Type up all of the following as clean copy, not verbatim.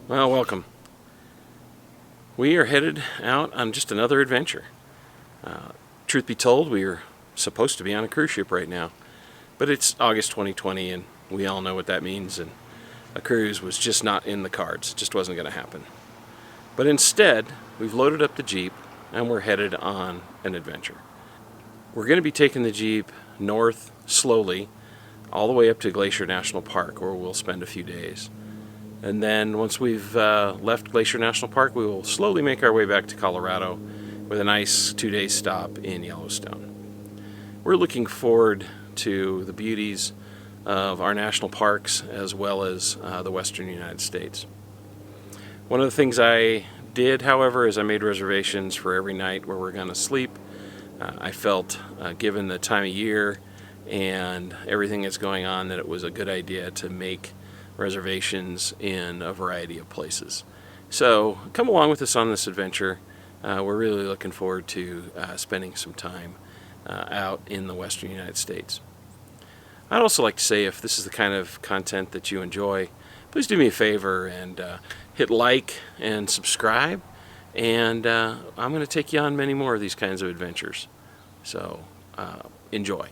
Well, welcome. We are headed out on just another adventure. Truth be told, we are supposed to be on a cruise ship right now, but it's August 2020 and we all know what that means, and a cruise was just not in the cards. It just wasn't going to happen. But instead, we've loaded up the Jeep and we're headed on an adventure. We're going to be taking the Jeep north slowly all the way up to Glacier National Park, where we'll spend a few days. And then once we've left Glacier National Park, we will slowly make our way back to Colorado with a nice 2-day stop in Yellowstone. We're looking forward to the beauties of our national parks as well as the western United States. One of the things I did, however, is I made reservations for every night where we're going to sleep. I felt, given the time of year and everything that's going on, that it was a good idea to make reservations in a variety of places. So come along with us on this adventure. We're really looking forward to spending some time out in the western United States. I'd also like to say, if this is the kind of content that you enjoy, please do me a favor and hit like and subscribe, and I'm going to take you on many more of these kinds of adventures. So enjoy.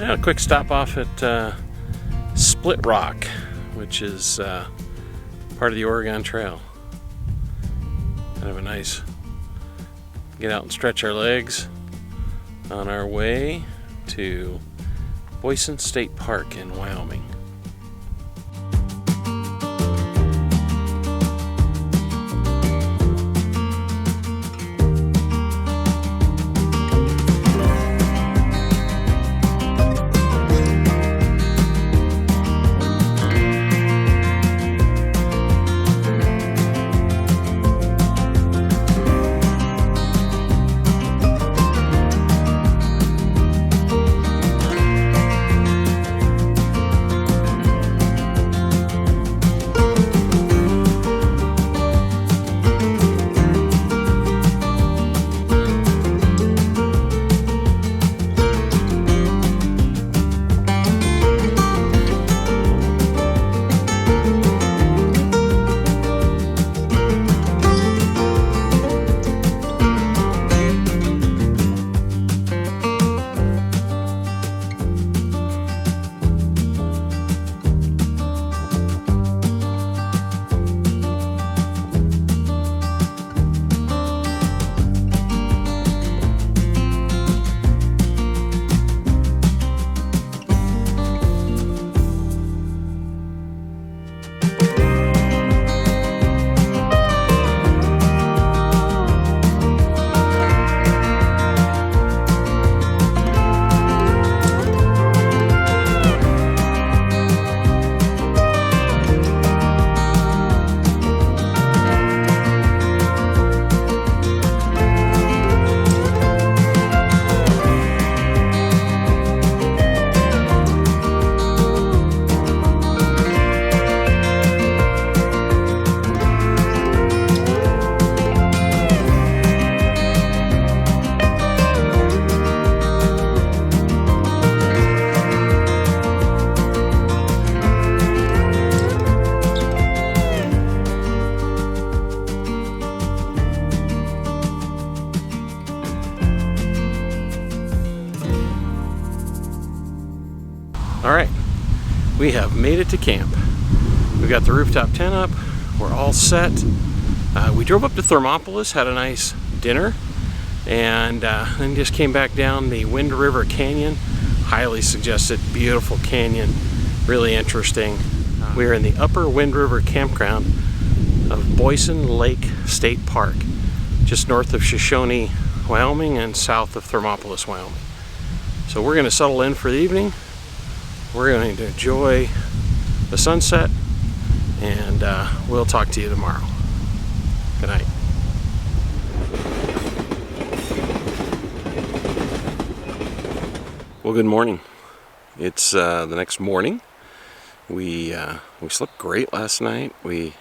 A quick stop off at Split Rock, which is part of the Oregon Trail. Kind of a nice get out and stretch our legs on our way to Boysen State Park in Wyoming. Alright, we have made it to camp. We've got the rooftop tent up, we're all set. We drove up to Thermopolis, had a nice dinner, and then just came back down the Wind River Canyon, highly suggested. Beautiful canyon, really interesting. We are in the Upper Wind River Campground of Boysen Lake State Park, just north of Shoshone, Wyoming, and south of Thermopolis, Wyoming. So we're going to settle in for the evening. We're going to enjoy the sunset, and we'll talk to you tomorrow. Good night. Well, good morning. It's the next morning. We slept great last night. We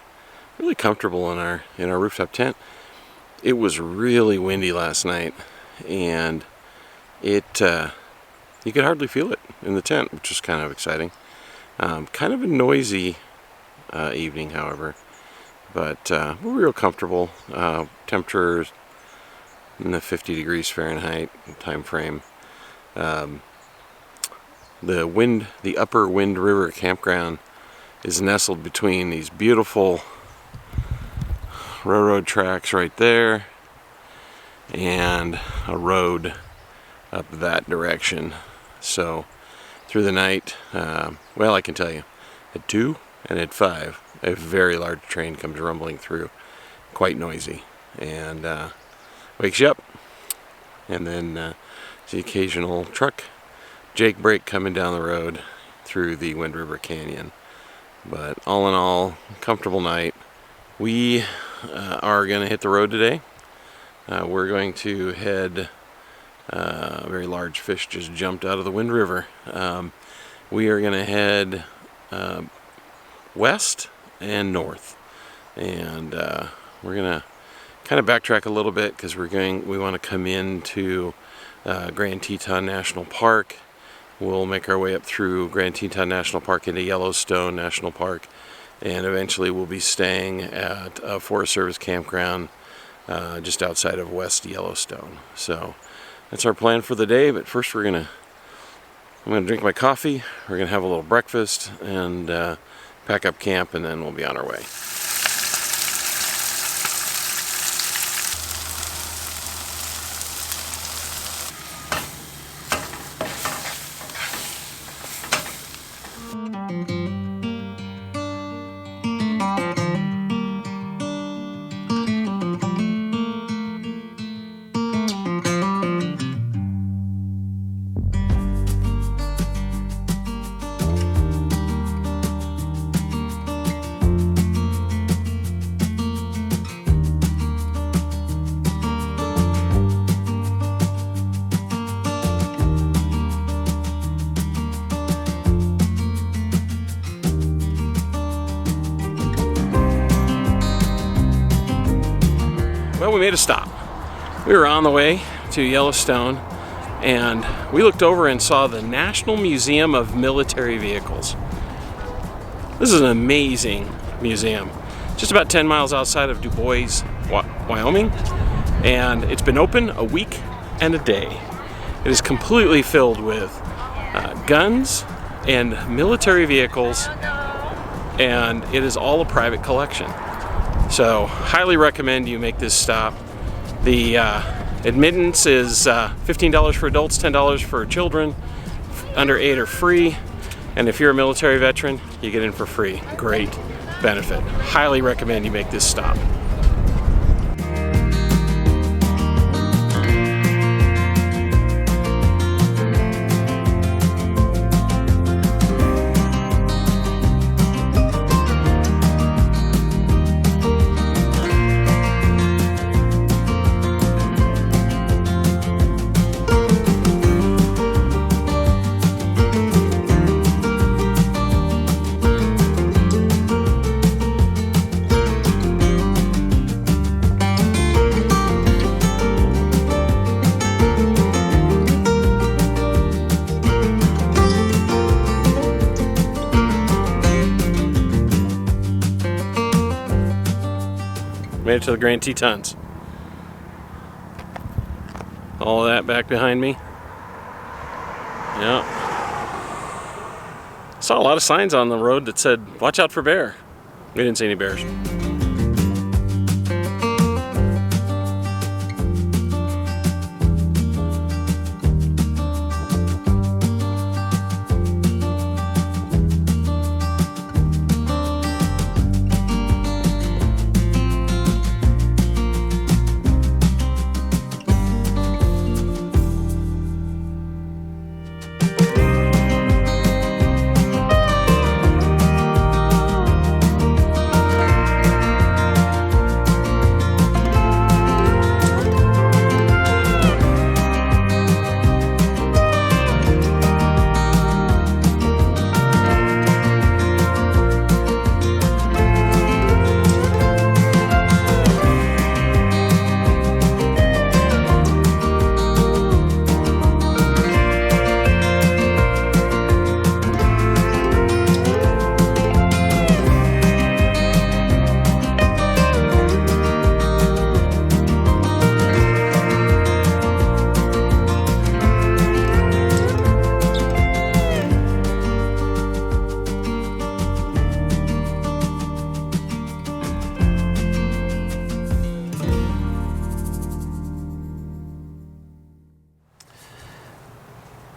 really comfortable in our rooftop tent. It was really windy last night, and it you could hardly feel it in the tent, which was kind of exciting. Kind of a noisy evening, however, but we're real comfortable. Temperature in the 50 degrees Fahrenheit time frame. The Upper Wind River Campground is nestled between these beautiful railroad tracks right there and a road up that direction. So through the night, well, I can tell you, at 2 and at 5, a very large train comes rumbling through, quite noisy, and wakes you up. And then the occasional truck Jake brake coming down the road through the Wind River Canyon. But all in all, comfortable night. We are going to hit the road today. We're going to head, a very large fish just jumped out of the Wind River. We are going to head west and north, and we're going to kind of backtrack a little bit because we want to come into Grant Teton National Park. We'll make our way up through Grant Teton National Park into Yellowstone National Park, and eventually we'll be staying at a Forest Service campground just outside of West Yellowstone. So that's our plan for the day, but first I'm gonna drink my coffee, we're gonna have a little breakfast, and pack up camp, and then we'll be on our way. Well, we made a stop. We were on the way to Yellowstone, and we looked over and saw the National Museum of Military Vehicles. This is an amazing museum, just about 10 miles outside of Du Bois, Wyoming, and it's been open a week and a day. It is completely filled with guns and military vehicles, and it is all a private collection. So, highly recommend you make this stop. The admittance is $15 for adults, $10 for children. Under 8 are free, and if you're a military veteran, you get in for free. Great benefit. Highly recommend you make this stop. Made it to the Grant Tetons. All of that back behind me. Yeah. Saw a lot of signs on the road that said, watch out for bear. We didn't see any bears.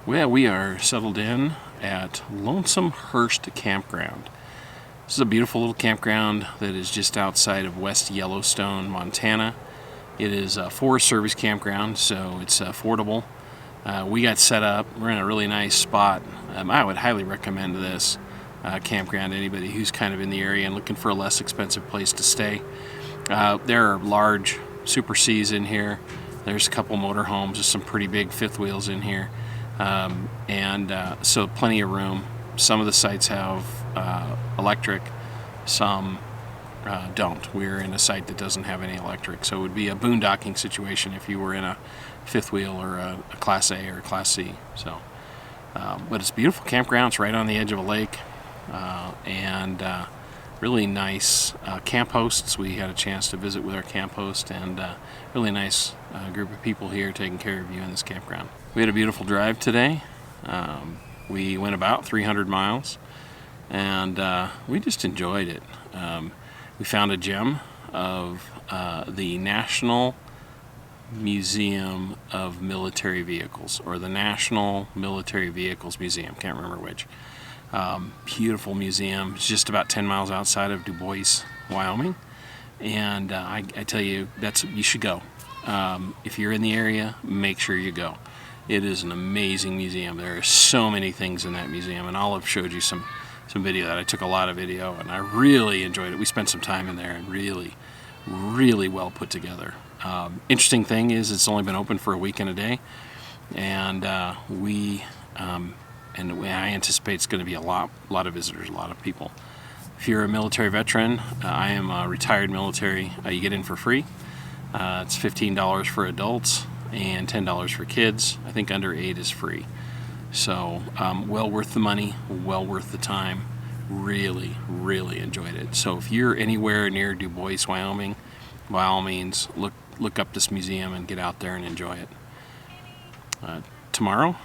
Well, we are settled in at Lonesomehurst Campground. This is a beautiful little campground that is just outside of West Yellowstone, Montana. It is a Forest Service campground, so it's affordable. We got set up. We're in a really nice spot. I would highly recommend this campground to anybody who's kind of in the area and looking for a less expensive place to stay. There are large Super Cs in here. There's a couple motorhomes. There's some pretty big fifth wheels in here. So plenty of room. Some of the sites have electric, some don't. We're in a site that doesn't have any electric, so it would be a boondocking situation if you were in a fifth wheel or a Class A or a Class C. So, but it's a beautiful campground. It's right on the edge of a lake, and really nice camp hosts. We had a chance to visit with our camp host, and really nice group of people here taking care of you in this campground. We had a beautiful drive today. We went about 300 miles, and we just enjoyed it. We found a gem of the National Museum of Military Vehicles, or the National Military Vehicles Museum, can't remember which. Beautiful museum. It's just about 10 miles outside of Du Bois, Wyoming, and I tell you, you should go. If you're in the area, make sure you go. It is an amazing museum. There are so many things in that museum, and Olive showed you some video that I took a lot of video, and I really enjoyed it. We spent some time in there, and really, really well put together. Interesting thing is, it's only been open for a week and a day, and I anticipate it's going to be a lot of visitors, a lot of people. If you're a military veteran, I am a retired military. You get in for free. It's $15 for adults and $10 for kids. I think under 8 is free. So well worth the money, well worth the time. Really, really enjoyed it. So if you're anywhere near Du Bois, Wyoming, by all means, look up this museum and get out there and enjoy it. Tomorrow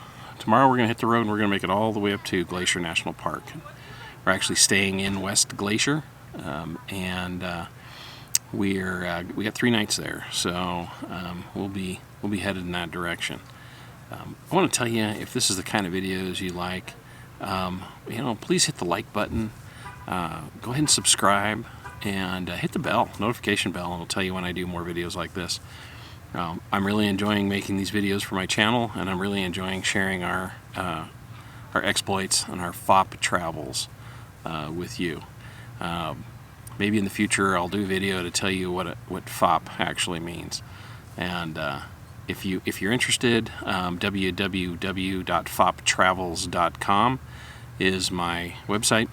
we're going to hit the road, and we're going to make it all the way up to Glacier National Park. We're actually staying in West Glacier, and we got 3 nights there, so we'll be headed in that direction. I want to tell you, if this is the kind of videos you like, please hit the like button. Go ahead and subscribe, and hit the notification bell, and it'll tell you when I do more videos like this. I'm really enjoying making these videos for my channel, and I'm really enjoying sharing our exploits and our FOPTravels with you. Maybe in the future I'll do a video to tell you what FOP actually means. And if you're interested, www.FOPTravels.com is my website,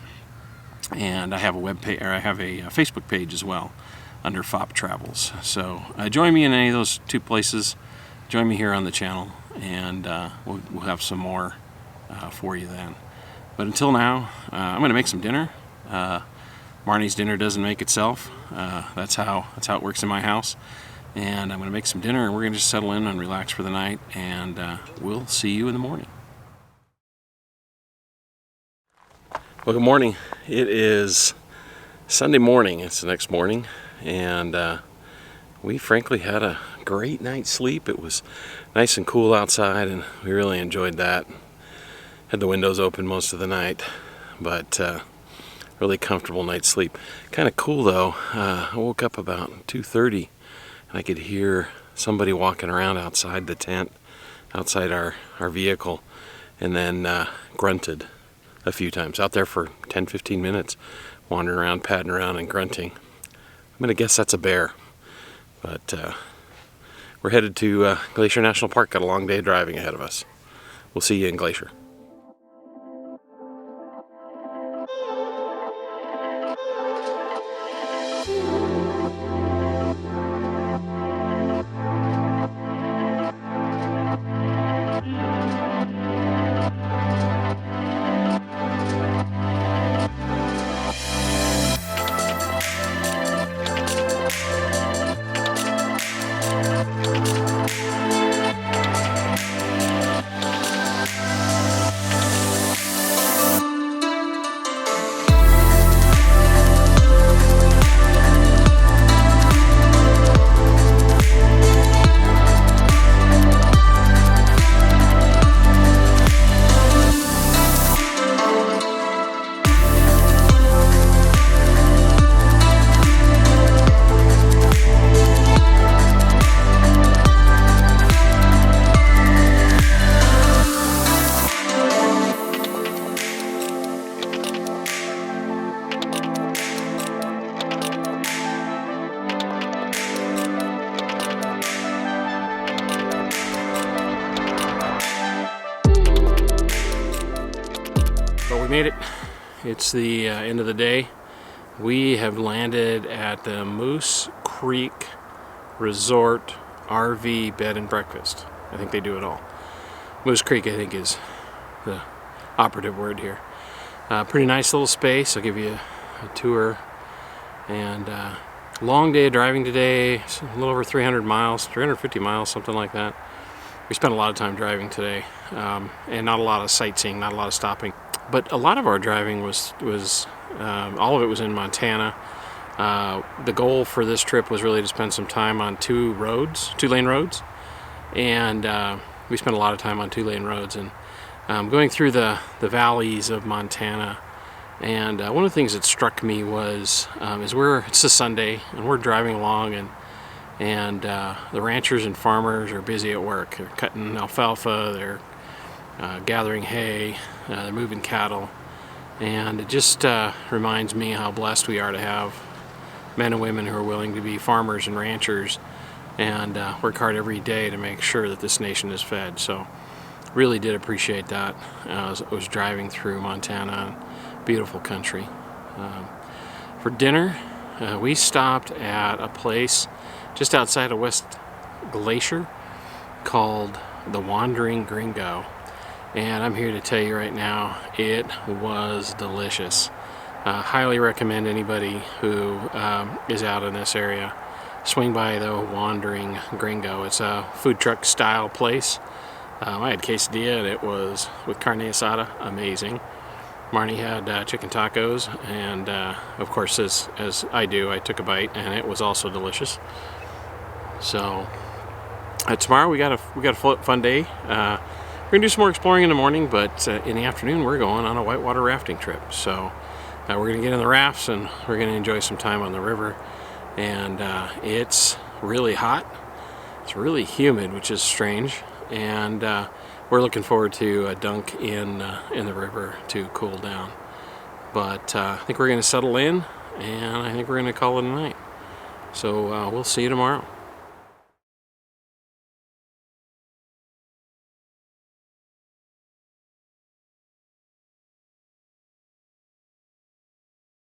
and I have a Facebook page as well under FOPTravels. So join me in any of those 2 places. Join me here on the channel, and we'll have some more for you then. But until now, I'm going to make some dinner. Marnie's dinner doesn't make itself. That's how it works in my house. And I'm going to make some dinner, and we're going to just settle in and relax for the night, and we'll see you in the morning. Well, good morning. It is Sunday morning. It's the next morning, and we frankly had a great night's sleep. It was nice and cool outside, and we really enjoyed that. Had the windows open most of the night, but really comfortable night's sleep. Kind of cool though. I woke up about 2:30, and I could hear somebody walking around outside the tent, outside our vehicle, and then grunted a few times. Out there for 10-15 minutes, wandering around, padding around, and grunting. I'm going to guess that's a bear. But we're headed to Glacier National Park. Got a long day of driving ahead of us. We'll see you in Glacier. we made it. It's the end of the day. We have landed at the Moose Creek Resort RV Bed and Breakfast. I think they do it all. Moose Creek, I think, is the operative word here. Pretty nice little space. I'll give you a tour. And long day of driving today. It's a little over 300 miles, 350 miles, something like that. We spent a lot of time driving today, and not a lot of sightseeing, not a lot of stopping. But a lot of our driving was all of it was in Montana. The goal for this trip was really to spend some time on two-lane roads, and we spent a lot of time on two-lane roads and going through the valleys of Montana. And one of the things that struck me was it's a Sunday and we're driving along, and the ranchers and farmers are busy at work. They're cutting alfalfa, they're gathering hay, they're moving cattle, and it just reminds me how blessed we are to have men and women who are willing to be farmers and ranchers and work hard every day to make sure that this nation is fed. So really did appreciate that as I was driving through Montana. Beautiful country. For dinner, we stopped at a place just outside of West Glacier called the Wandering Gringo, and I'm here to tell you right now, it was delicious. Highly recommend anybody who is out in this area swing by the Wandering Gringo. It's a food truck style place. I had quesadilla and it was with carne asada, amazing. Marnie had chicken tacos, and of course, as I do, I took a bite, and it was also delicious. So tomorrow we got a fun day. We're gonna do some more exploring in the morning, but in the afternoon we're going on a whitewater rafting trip. So we're gonna get in the rafts and we're gonna enjoy some time on the river. And it's really hot. It's really humid, which is strange, and we're looking forward to a dunk in the river to cool down. But I think we're going to settle in, and I think we're going to call it a night. So we'll see you tomorrow.